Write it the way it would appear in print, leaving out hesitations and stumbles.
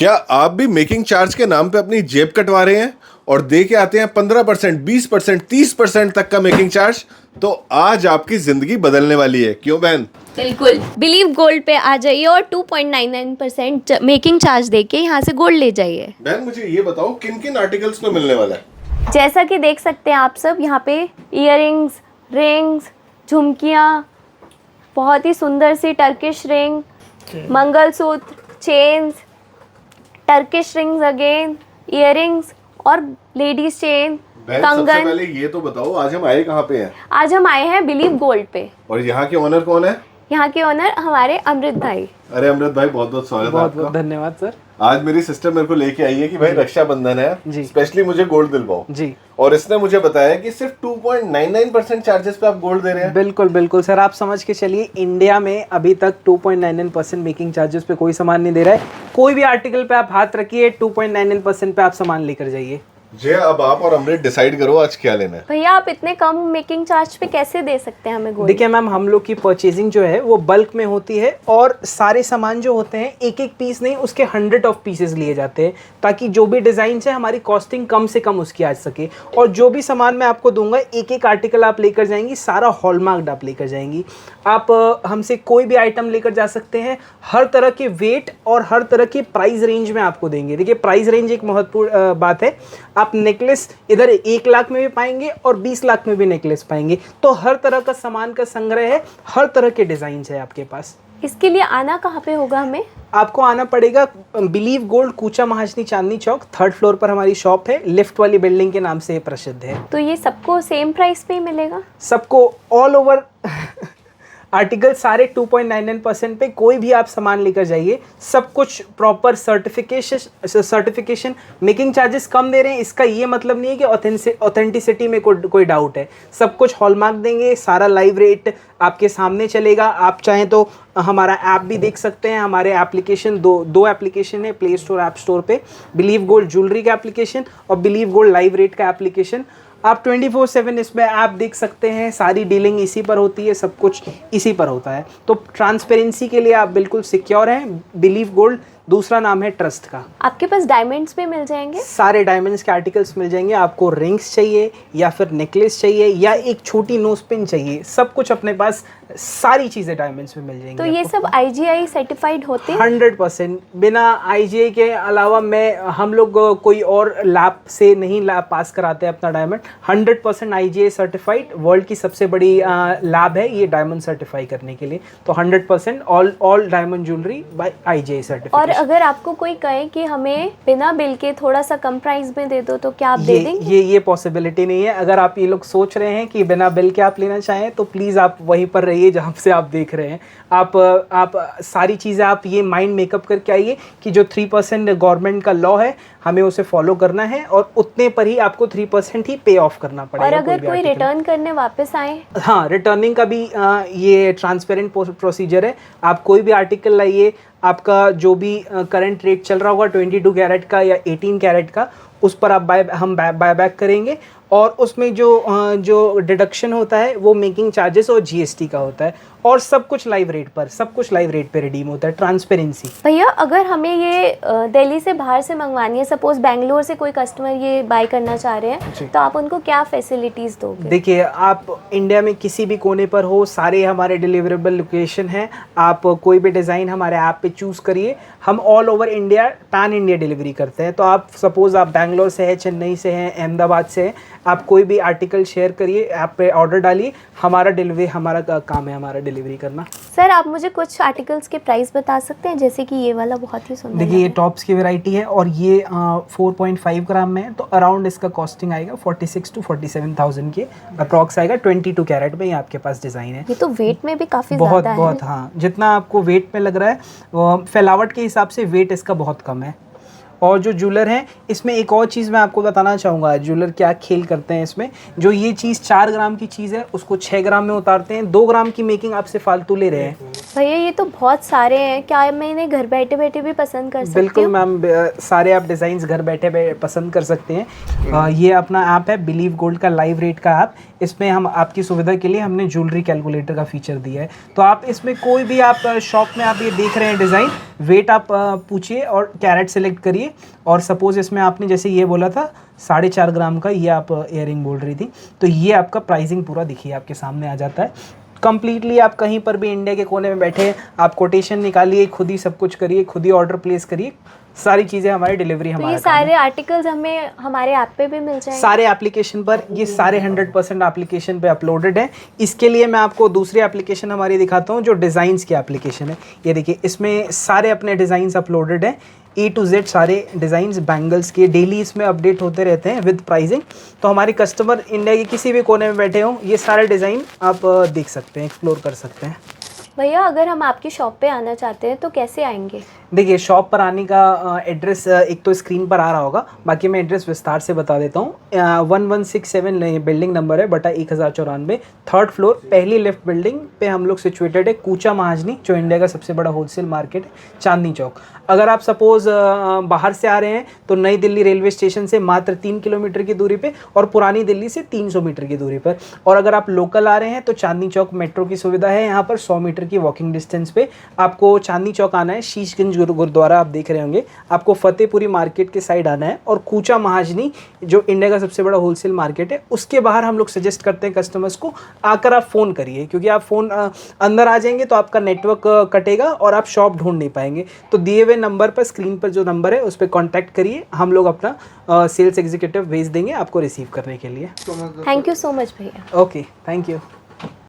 क्या आप भी मेकिंग चार्ज के नाम पे अपनी जेब कटवा रहे हैं और दे के आते हैं 15%, 20%, 30% तक का मेकिंग चार्ज? तो आज आपकी जिंदगी बदलने वाली है, क्यों बहन? बिल्कुल। बिलीव गोल्ड पे आ जाइए और 2.99% मेकिंग चार्ज देके यहाँ से गोल्ड ले जाइए। बहन मुझे ये बताओ किन किन आर्टिकल्स पे मिलने वाला है? जैसा कि देख सकते हैं आप सब यहाँ पे इयररिंग्स, रिंग्स, झुमकियाँ, बहुत ही सुंदर सी Turkish ring, mangalsutra, chains, Turkish rings again, earrings और लेडीज चेन, बहन सबसे कंगन। पहले ये तो बताओ आज हम आए कहाँ पे हैं? आज हम आए हैं बिलीव गोल्ड पे। और यहाँ के ओनर कौन है? यहाँ के ओनर हमारे अमृत भाई। अरे अमृत भाई बहुत बहुत स्वागत है बहुत आपका। बहुत धन्यवाद सर। आज मेरी सिस्टर मेरे को लेके आई है कि भाई रक्षाबंधन है जी। स्पेशली मुझे गोल्ड दिलवाओ जी और इसने मुझे बताया कि सिर्फ 2.99% चार्जेस पे आप गोल्ड दे रहे हैं। बिल्कुल बिल्कुल सर, आप समझ के चलिए इंडिया में अभी तक 2.99% मेकिंग चार्जेस पे कोई सामान नहीं दे रहा है। कोई भी आर्टिकल पे आप हाथ रखिए 2.99% पे आप सामान लेकर जाइए। जे अब आप और अमृत डिसाइड करो आज क्या लेना है। भैया आप इतने कम मेकिंग चार्ज पे कैसे दे सकते हैं हमें गोल्ड? देखिए मैम, हम लोग की परचेजिंग जो है वो बल्क में होती है और सारे सामान जो होते हैं एक एक पीस नहीं, उसके 100 ऑफ पीसेस लिए जाते हैं ताकि जो भी डिज़ाइन है हमारी कॉस्टिंग कम से कम उसकी आ सके। और जो भी सामान मैं आपको दूंगा एक एक आर्टिकल आप लेकर जाएंगी, सारा हॉलमार्क्ड आप लेकर जाएंगी। आप हमसे कोई भी आइटम लेकर जा सकते हैं, हर तरह के वेट और हर तरह की प्राइस रेंज में आपको देंगे। देखिए प्राइस रेंज एक महत्वपूर्ण बात है। आप नेकलेस इधर 1 लाख में भी पाएंगे और 20 लाख में भी नेकलेस पाएंगे। तो हर तरह का सामान का संग्रह है, हर तरह के डिज़ाइन है आपके पास। इसके लिए आना कहाँ पे होगा हमें? आपको आना पड़ेगा बिलीव गोल्ड, कूचा महाजनी चांदनी चौक, 3rd फ्लोर पर हमारी शॉप है। लिफ्ट वाली बिल्डिंग के नाम से प्रसिद्ध है। तो ये सबको सेम प्राइस पे ही मिलेगा? सबको ऑल ओवर आर्टिकल सारे 2.99% पे कोई भी आप सामान लेकर जाइए। सब कुछ प्रॉपर सर्टिफिकेशन। मेकिंग चार्जेस कम दे रहे हैं इसका ये मतलब नहीं है कि ऑथेंटिसिटी में कोई डाउट है। सब कुछ हॉलमार्क देंगे, सारा लाइव रेट आपके सामने चलेगा। आप चाहें तो हमारा ऐप भी देख सकते हैं। हमारे एप्लीकेशन दो एप्लीकेशन है प्ले स्टोर, ऐप स्टोर पे। बिलीव गोल्ड ज्वेलरी का एप्लीकेशन और बिलीव गोल्ड लाइव रेट का एप्लीकेशन। आप 24/7 इसमें ऐप देख सकते हैं। सारी डीलिंग इसी पर होती है, सब कुछ इसी पर होता है। तो ट्रांसपेरेंसी के लिए आप बिल्कुल सिक्योर हैं। बिलीव गोल्ड दूसरा नाम है ट्रस्ट का। आपके पास डायमंड्स भी मिल जाएंगे? सारे डायमंड्स के आर्टिकल्स मिल जाएंगे। आपको रिंग्स चाहिए या फिर नेकलेस चाहिए या एक छोटी नोज पिन चाहिए, सब कुछ अपने पास सारी चीज़ें डायमंड्स में मिल जाएंगी। तो ये सब IGI सर्टिफाइड होते हैं? 100%। बिना IGI के अलावा हम लोग कोई और लैब से नहीं पास कराते अपना डायमंड। 100% IGI सर्टिफाइड, वर्ल्ड की सबसे बड़ी लैब है ये डायमंड सर्टिफाई करने के लिए। तो 100% all diamond jewellery by IGI certified. और अगर आपको कोई कहे कि हमें बिना बिल के थोड़ा सा कम प्राइस में दे दो तो क्या आप दे देंगे? ये पॉसिबिलिटी नहीं है। अगर आप ये लोग सोच रहे हैं कि बिना बिल के आप लेना चाहें तो प्लीज़ आप वहीं पर रहिए जहाँ से आप देख रहे हैं। आप सारी चीज़ें आप ये माइंड मेकअप करके आइए कि जो 3% गवर्नमेंट का लॉ है हमें उसे फॉलो करना है और उतने पर ही आपको 3% ही पे ऑफ करना पड़ेगा। और अगर कोई रिटर्न करने वापस आए? हाँ, रिटर्निंग का भी ये ट्रांसपेरेंट प्रोसीजर है। आप कोई भी आर्टिकल लाइए, आपका जो भी करंट रेट चल रहा होगा 22 कैरेट का या 18 कैरेट का, उस पर आप हम बाय बैक करेंगे और उसमें जो डिडक्शन होता है वो मेकिंग चार्जेस और GST का होता है और सब कुछ लाइव रेट पे रिडीम होता है। ट्रांसपेरेंसी। भैया अगर हमें ये दिल्ली से बाहर से मंगवानी है, सपोज बेंगलोर से कोई कस्टमर ये बाय करना चाह रहे हैं, तो आप उनको क्या फैसिलिटीज़ दोगे? देखिए आप इंडिया में किसी भी कोने पर हो, सारे हमारे डिलीवरेबल लोकेशन हैं। आप कोई भी डिज़ाइन हमारे ऐप पे चूज़ करिए। हम all over India pan India delivery करते हैं। तो आप सपोज़ आप बैंगलोर से हैं, चेन्नई से हैं, अहमदाबाद से हैं, आप कोई भी आर्टिकल शेयर करिए, ऐप पे ऑर्डर डालिए, हमारा काम है हमारा डिलीवरी करना। सर आप मुझे कुछ आर्टिकल्स के प्राइस बता सकते हैं, जैसे कि ये वाला बहुत ही सुंदर। देखिए ये टॉप्स की वैरायटी है और ये 4.5 ग्राम में है। तो अराउंड इसका कॉस्टिंग आएगा 46 to 47,000 के अप्रॉक्स आएगा। 22 कैरेट में ये आपके पास डिज़ाइन है। ये तो वेट में भी काफ़ी ज़्यादा है। बहुत हाँ, जितना आपको वेट में लग रहा है फैलावट के हिसाब से वेट इसका बहुत कम है। और जो ज्वेलर हैं इसमें एक और चीज़ मैं आपको बताना चाहूँगा, ज्वेलर क्या खेल करते हैं इसमें। जो ये चीज़ 4 ग्राम की चीज़ है उसको 6 ग्राम में उतारते हैं। 2 ग्राम की मेकिंग आपसे फालतू ले रहे हैं, भैया ये तो बहुत सारे हैं, क्या मैं इन्हें घर बैठे बैठे भी पसंद कर सकती बिल्कुल हूँ? मैम, सारे आप डिज़ाइंस घर बैठे पसंद कर सकते हैं। ये अपना ऐप है बिलीव गोल्ड का लाइव रेट का ऐप। इसमें हम आपकी सुविधा के लिए हमने ज्वेलरी कैलकुलेटर का फीचर दिया है। तो आप इसमें कोई भी आप शॉप में आप ये देख रहे हैं डिज़ाइन, वेट आप पूछिए और कैरेट सेलेक्ट करिए। और सपोज़ इसमें आपने जैसे ये बोला था 4.5 ग्राम का, ये आप इयरिंग बोल रही थी, तो ये आपका प्राइसिंग पूरा दिखिए आपके सामने आ जाता है। कंप्लीटली आप कहीं पर भी इंडिया के कोने में बैठे हैं, आप कोटेशन निकालिए, खुद ही सब कुछ करिए, खुद ही ऑर्डर प्लेस करिए, सारी चीज़ें हमारी डिलीवरी तो हमारा ये काम है। सारे आर्टिकल्स हमें हमारे ऐप पे भी मिल जाएंगे? सारे एप्लीकेशन पर, ये सारे 100% एप्लीकेशन पे अपलोडेड है। इसके लिए मैं आपको दूसरी एप्लीकेशन हमारी दिखाता हूँ जो डिज़ाइंस की एप्लीकेशन है। ये देखिए, इसमें सारे अपने डिज़ाइंस अपलोडेड हैं, A to Z सारे डिज़ाइंस बैंगल्स के डेली इसमें अपडेट होते रहते हैं विद प्राइसिंग। तो हमारे कस्टमर इंडिया के किसी भी कोने में बैठे हों, ये सारे डिज़ाइन आप देख सकते हैं, एक्सप्लोर कर सकते हैं। भैया अगर हम आपकी शॉप पे आना चाहते हैं तो कैसे आएंगे? देखिए, शॉप पर आने का एड्रेस एक तो स्क्रीन पर आ रहा होगा, बाकी मैं एड्रेस विस्तार से बता देता हूँ। 1167 बिल्डिंग नंबर है बटा 1094, 3rd फ्लोर, पहली लेफ्ट बिल्डिंग पे हम लोग सिचुएटेड है। कूचा महाजनी, जो इंडिया का सबसे बड़ा होलसेल मार्केट है, चांदनी चौक। अगर आप सपोज़ बाहर से आ रहे हैं तो नई दिल्ली रेलवे स्टेशन से मात्र 3 किलोमीटर की दूरी पे, और पुरानी दिल्ली से 300 मीटर की दूरी पर। और अगर आप लोकल आ रहे हैं तो चांदनी चौक मेट्रो की सुविधा है यहाँ पर, 100 मीटर की वॉकिंग डिस्टेंस पे आपको चांदनी चौक आना है। शीशगंज गुरुद्वारा आप देख रहे होंगे, आपको फतेहपुरी मार्केट के साइड आना है। और कूचा महाजनी, जो इंडिया का सबसे बड़ा होलसेल मार्केट है, उसके बाहर हम लोग सजेस्ट करते हैं कस्टमर्स को आकर आप फ़ोन करिए, क्योंकि आप फ़ोन अंदर आ जाएंगे तो आपका नेटवर्क कटेगा और आप शॉप ढूंढ नहीं पाएंगे। तो दिए हुए नंबर पर, स्क्रीन पर जो नंबर है उस पर कॉन्टैक्ट करिए, हम लोग अपना सेल्स एग्जीक्यूटिव भेज देंगे आपको रिसीव करने के लिए। थैंक यू सो मच भैया। Okay, thank you.